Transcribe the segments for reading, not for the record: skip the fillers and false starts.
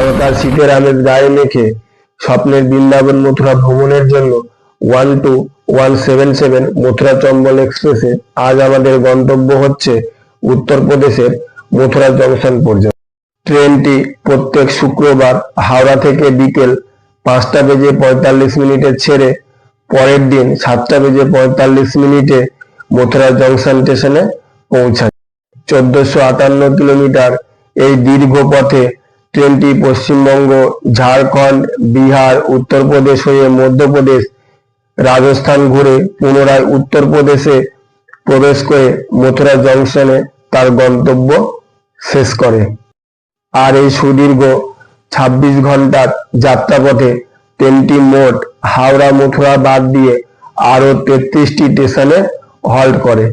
হালকা শীতের আমেজ গায়ে মেখে স্বপ্নের বৃন্দাবন মথুরা ভ্রমণের জন্য 12177 মথুরা চম্বল এক্সপ্রেসে আজ আমাদের গন্তব্য হচ্ছে উত্তরপ্রদেশের মথুরা জংশন পর্যন্ত। ট্রেনটি প্রত্যেক শুক্রবার হাওড়া থেকে বিকেল 5:45 ছেড়ে পরের দিন 7:45 মথুরা জংশন স্টেশনে পৌঁছায়। 1458 কিলোমিটার এই দীর্ঘ পথে ট্রেনটি পশ্চিমবঙ্গ, ঝাড়খণ্ড, বিহার, উত্তরপ্রদেশ হয়ে মধ্যপ্রদেশ, রাজস্থান ঘুরে পুনরায় উত্তরপ্রদেশে প্রবেশ করে মথুরা জংশনে তার গন্তব্য শেষ করে। আর এই সুদীর্ঘ 26 ঘন্টার যাত্রাপথে ট্রেনটি মোট হাওড়া মথুরা বাদ দিয়ে আরো 33টি স্টেশনে হল্ট করে।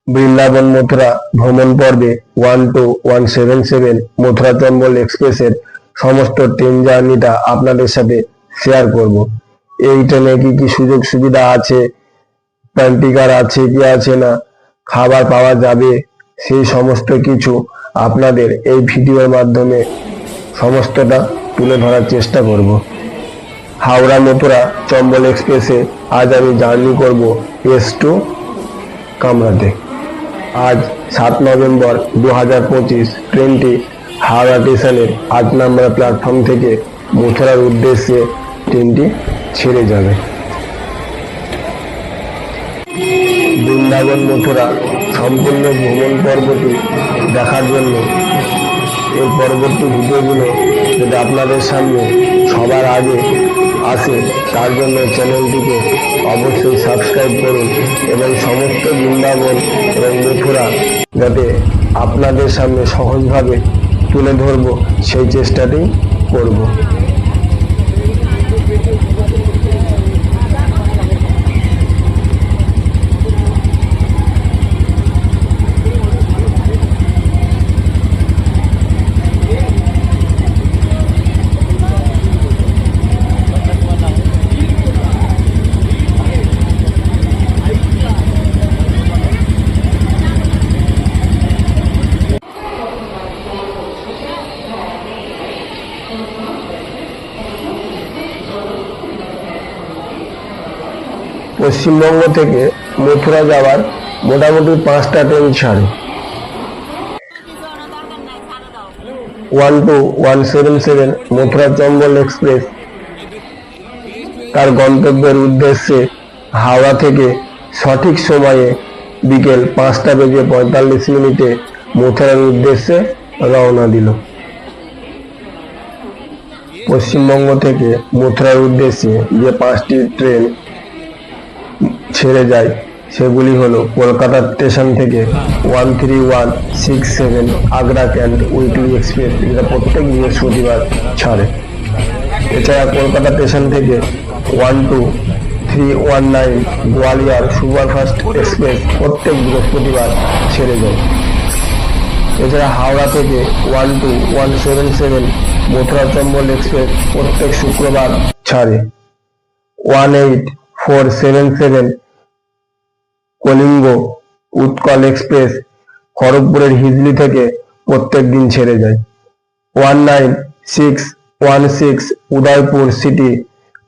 বৃন্দাবন মথুরা ভ্রমণ পর্বে 12177 মথুরা চম্বল এক্সপ্রেসের সমস্ত ট্রেন জার্নিটা আপনাদের সাথে শেয়ার করব। এই ট্রেনে কি কি সুযোগ সুবিধা আছে, প্যান্টিকার আছে কি আছে না, খাবার পাওয়া যাবে, সেই সমস্ত কিছু আপনাদের এই ভিডিওর মাধ্যমে সমস্তটা তুলে ধরার চেষ্টা করব। হাওড়া মথুরা চম্বল এক্সপ্রেসে আজ আমি জার্নি করব S2 কামরাতে। আজ 7 নভেম্বর 2025 ট্রেনটি হাওড়া স্টেশনের 8 নম্বর প্ল্যাটফর্ম থেকে মথুরার উদ্দেশ্যে ট্রেনটি ছেড়ে যাবে। বৃন্দাবন মথুরা সম্পূর্ণ ভ্রমণ পর্বটি দেখার জন্য এই পরবর্তী ভিডিওগুলো যদি আপনাদের সামনে সবার আগে আসে তার জন্য চ্যানেলটিকে অবশ্যই সাবস্ক্রাইব করুন এবং সমস্ত বৃন্দাবন এবং মথুরা যাতে আপনাদের সামনে সহজভাবে তুলে ধরব সেই চেষ্টাটি করব। পশ্চিমবঙ্গ থেকে মথুরা যাওয়ার মোটামুটি 5টা ট্রেন ছাড়ে। 12177 মথুরা চম্বল এক্সপ্রেস তার গন্তব্যের উদ্দেশ্যে হাওড়া থেকে সঠিক সময়ে বিকেল 5:45 মথুরার উদ্দেশ্যে রওনা দিল। পশ্চিমবঙ্গ থেকে মথুরার উদ্দেশ্যে যে 5টি ট্রেন ছেড়ে যায় সেগুলি হলো কলকাতা স্টেশন থেকে 13167 আগ্রা ক্যান্ট উইকলি এক্সপ্রেস, যেটা প্রত্যেক বৃহস্পতিবার ছাড়ে। এছাড়া কলকাতা স্টেশন থেকে 12319 গোয়ালিয়র সুপারফাস্ট এক্সপ্রেস প্রত্যেক বৃহস্পতিবার ছেড়ে যায়। এছাড়া হাওড়া থেকে 12177 মথুরা চম্বল এক্সপ্রেস প্রত্যেক শুক্রবার ছাড়ে। 18477 কলিঙ্গ উৎকল এক্সপ্রেস খড়গপুরের হিজলি থেকে প্রত্যেক দিন ছেড়ে যায়। 19616 উদয়পুর সিটি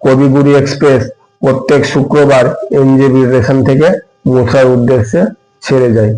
কবিগুড়ি এক্সপ্রেস প্রত্যেক শুক্রবার NJB স্টেশন থেকে মথুরার উদ্দেশ্যে ছেড়ে যায়।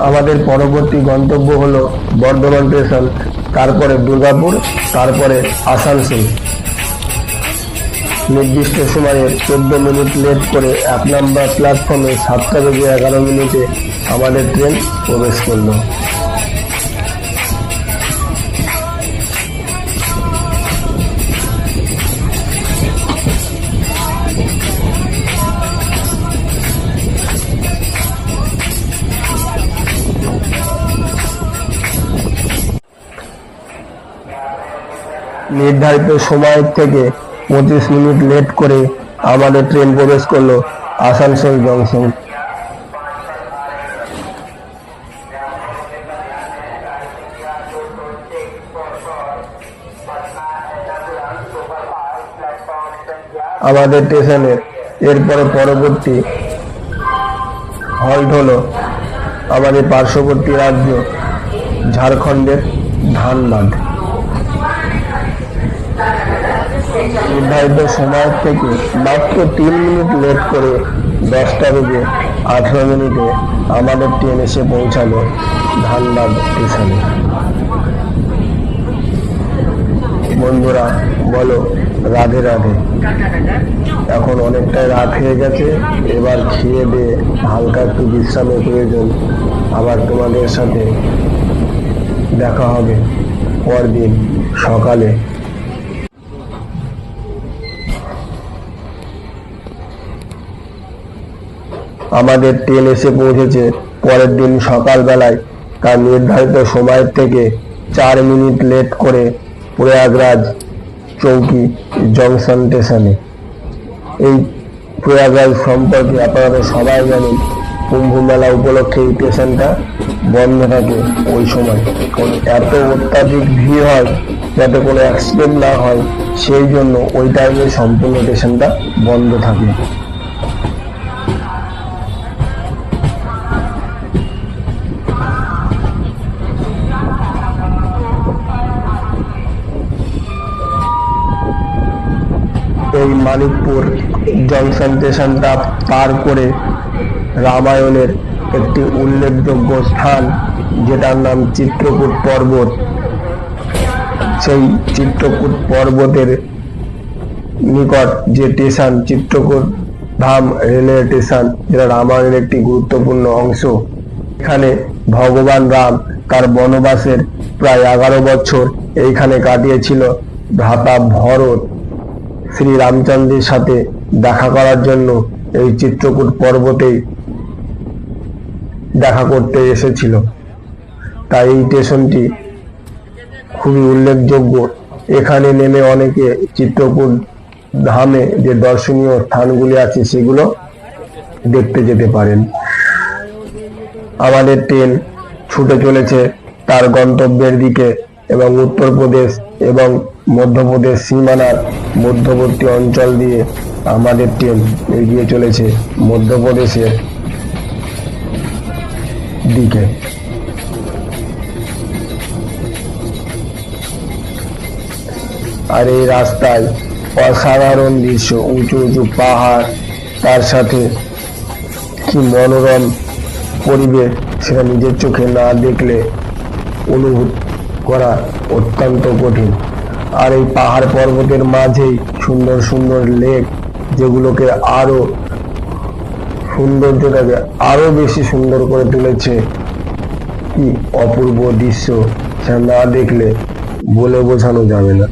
আমাদের পরবর্তী গন্তব্য হলো বর্ধমান স্টেশন, তারপরে দুর্গাপুর, তারপরে আসানসোল। নির্দিষ্ট সময়ে 14 মিনিট লেট করে 1 নম্বর প্ল্যাটফর্মে 7:11 আমাদের ট্রেন প্রবেশ করলো। নির্ধারিত সময় থেকে 25 মিনিট লেট করে আমাদের ট্রেন প্রবেশ করলো আসানসোল জংশন। আমাদের স্টেশনের এরপরে পরবর্তী হল্ট হলো আমাদের পার্শ্ববর্তী রাজ্য ঝাড়খণ্ডের ধানবাদ। নির্ধারিত সময় থেকে মাত্র 3 মিনিট লেট করে 10:18 আমাদের ট্রেন এসে পৌঁছালো ধানবাদ স্টেশনে। বন্ধুরা বলো রাধে রাধে। এখন অনেকটাই রাত হয়ে গেছে, এবার খেয়ে দিয়ে হালকা একটু বিশ্রামের প্রয়োজন। আবার তোমাদের সাথে দেখা হবে পরদিন সকালে। আমাদের ট্রেন এসে পৌঁছেছে পরের দিন সকালবেলায়, তার নির্ধারিত সময়ের থেকে 4 মিনিট লেট করে প্রয়াগরাজ চৌকি জংশন স্টেশনে। এই প্রয়াগরাজ সম্পর্কে আপনারা সবাই জানেন, কুম্ভ মেলা উপলক্ষে এই স্টেশনটা বন্ধ থাকে ওই সময়, কারণ এত অত্যাধিক ভিড় হয় যাতে কোনো অ্যাক্সিডেন্ট না হয়, সেই জন্য ওই টাইমে সম্পূর্ণ স্টেশনটা বন্ধ থাকে। এই মানিকপুর জংশন স্টেশনটা পার করে রামায়ণের একটি উল্লেখযোগ্য স্থান, যেটার নাম চিত্রকূট পর্বত। সেই চিত্রকূট পর্বতের নিকট যে স্টেশন চিত্রকূট ধাম রেলওয়ে স্টেশন, যেটা রামায়ণের একটি গুরুত্বপূর্ণ অংশ। এখানে ভগবান রাম তার বনবাসের প্রায় 11 বছর এইখানে কাটিয়েছিল। ভ্রাতা ভরত শ্রী রামচন্দ্রের সাথে দেখা করার জন্য এই চিত্রকূট পর্বতেই দেখা করতে এসেছিল। তাই এই স্টেশনটি খুবই উল্লেখযোগ্য। এখানে নেমে অনেকে চিত্রকূট ধামে যে দর্শনীয় স্থানগুলি আছে সেগুলো দেখতে যেতে পারেন। আমাদের ট্রেন ছুটে চলেছে তার গন্তব্যের দিকে, এবং উত্তরপ্রদেশ এবং মধ্যপ্রদেশ সীমানার মধ্যবর্তী অঞ্চল দিয়ে আমাদের ট্রেন এগিয়ে চলেছে মধ্যপ্রদেশের দিকে। আর এই রাস্তায় অসাধারণ দৃশ্য, উঁচু উঁচু পাহাড়, তার সাথে কি মনোরম পরিবেশ, সেটা নিজের চোখে না দেখলে অনুভব করা অত্যন্ত কঠিন। আর এই পাহাড় পর্বতের মাঝেই সুন্দর সুন্দর লেক, যেগুলোকে আরো সৌন্দর্যটাকে আরো বেশি সুন্দর করে তুলেছে। কি অপূর্ব দৃশ্য, সেটা না দেখলে বলে বোঝানো যাবে না।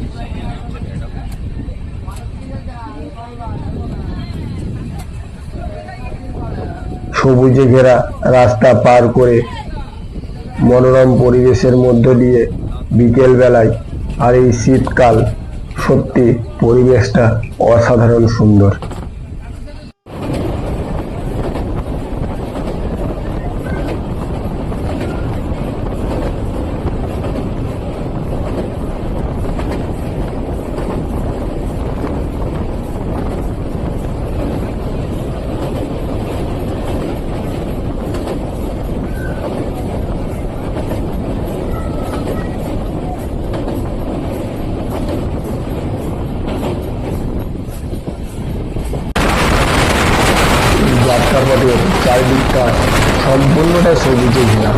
সবুজে ঘেরা রাস্তা পার করে মনোরম পরিবেশের মধ্য দিয়ে বিকেল বেলায়, আর এই শীতকাল, সত্যি পরিবেশটা অসাধারণ সুন্দর। যাত্রাপথে চারিদিকটা সম্পূর্ণটা সবুজে ঘেরা।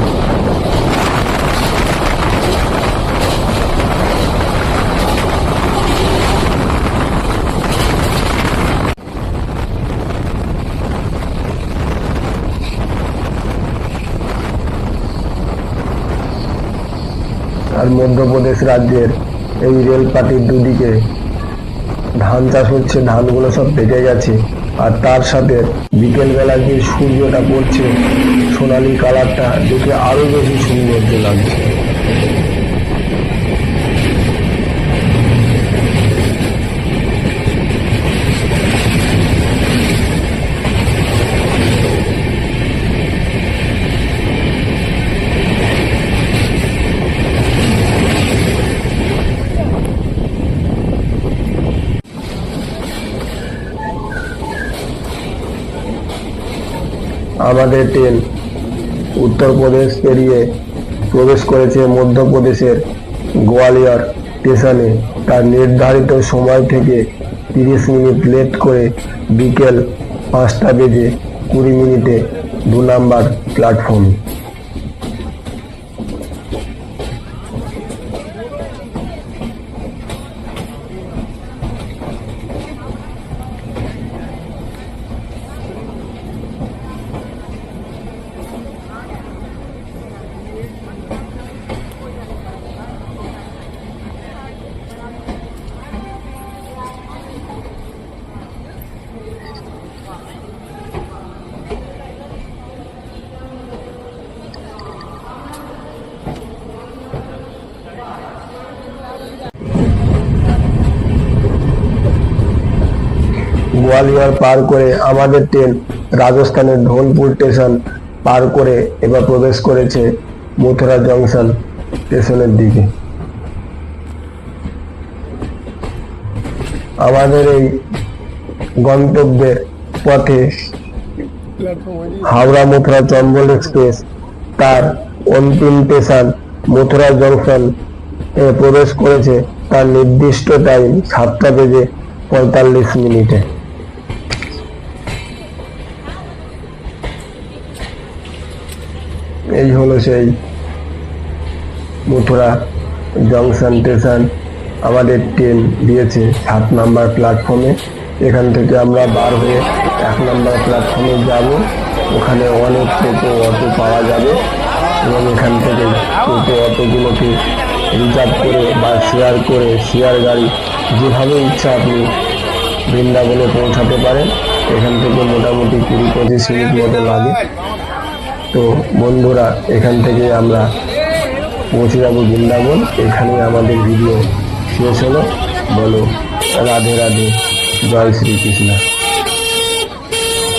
আর মধ্যপ্রদেশ রাজ্যের এই রেলপাটির দুদিকে ধান চাষ হচ্ছে, ধানগুলো সব পেকে গেছে। আর তার সাথে বিকেল বেলা যে সূর্যটা পড়ছে, সোনালী কালারটা দেখে আরো বেশি সৌন্দর্য লাগছে। আমাদের ট্রেন উত্তরপ্রদেশ পেরিয়ে প্রবেশ করেছে মধ্যপ্রদেশের গোয়ালিয়র স্টেশনে। তার নির্ধারিত সময় থেকে 30 মিনিট লেট করে বিকেল 5:20 2 নম্বর প্ল্যাটফর্মে। গোয়ালিয়র পার করে আমাদের ট্রেন রাজস্থানের ধনপুর স্টেশন পার করে এবার প্রবেশ করেছে মথুরা জংশন স্টেশনের দিকে। আমাদের এই গন্তব্যের পথে হাওড়া মথুরা চম্বল এক্সপ্রেস তার অন্তিম স্টেশন মথুরা জংশন প্রবেশ করেছে তার নির্দিষ্ট টাইম 7:45। এই হলো সেই মথুরা জংশন স্টেশন। আমাদের ট্রেন দিয়েছে 7 নম্বর প্ল্যাটফর্মে। এখান থেকে আমরা বার হয়ে 1 নম্বর প্ল্যাটফর্মে যাব। ওখানে অনেক টোটো অটো পাওয়া যাবে এবং এখান থেকে টোটো অটোগুলোকে রিজার্ভ করে বা শেয়ার গাড়ি যেভাবে ইচ্ছা আপনি বৃন্দাবনে পৌঁছাতে পারেন। এখান থেকে মোটামুটি 20-25 মিনিট মতো লাগে। তো বন্ধুরা, এখান থেকে আমরা পৌঁছে যাব বৃন্দাবন। এখানে আমাদের ভিডিও শেষ হলো। বলো রাধে রাধে, জয় শ্রীকৃষ্ণ।